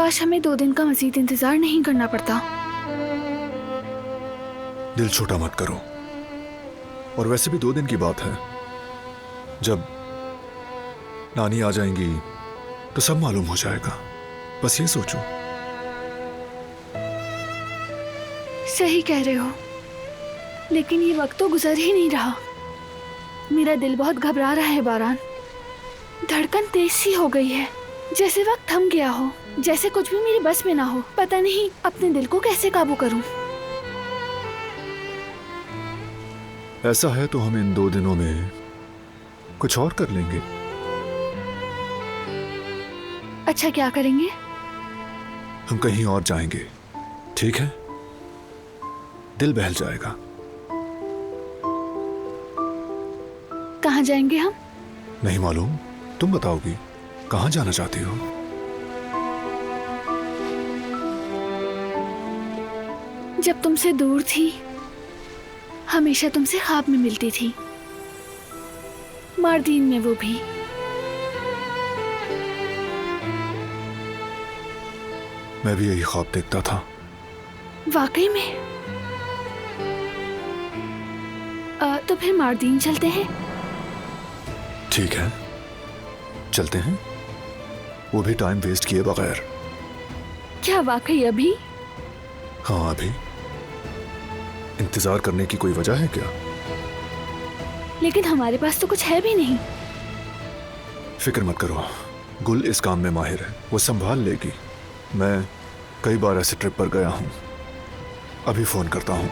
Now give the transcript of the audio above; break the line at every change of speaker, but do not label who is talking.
काश हमें 2 दिन का मजीद इंतजार नहीं करना पड़ता।
दिल छोटा मत करो। और वैसे भी 2 दिन की बात है। जब नानी आ जाएंगी तो सब मालूम हो जाएगा। बस ये सोचो।
सही कह रहे हो, लेकिन ये वक्त तो गुजर ही नहीं रहा। मेरा दिल बहुत घबरा रहा है बारान। धड़कन तेज सी हो गई है, जैसे वक्त थम गया हो, जैसे कुछ भी मेरी बस में ना हो। पता नहीं अपने दिल को कैसे काबू करूं।
ऐसा है तो हम इन 2 दिनों में कुछ और कर लेंगे।
अच्छा, क्या करेंगे?
हम कहीं और जाएंगे, ठीक है? दिल बहल जाएगा।
कहाँ जाएंगे हम?
नहीं मालूम, तुम बताओगी। कहाँ जाना चाहती हो?
जब तुमसे दूर थी, हमेशा तुमसे ख्वाब में मिलती थी, मार्दीन में वो भी।
मैं भी यही ख्वाब देखता था।
वाकई में? तो फिर मार्दीन चलते हैं।
ठीक है, चलते हैं। वो भी टाइम वेस्ट किए बगैर।
क्या वाकई अभी?
हाँ अभी। इंतजार करने की कोई वजह है क्या?
लेकिन हमारे पास तो कुछ है भी नहीं।
फिक्र मत करो, गुल इस काम में माहिर है, वो संभाल लेगी। मैं कई बार ऐसे ट्रिप पर गया हूँ। अभी फोन करता हूँ।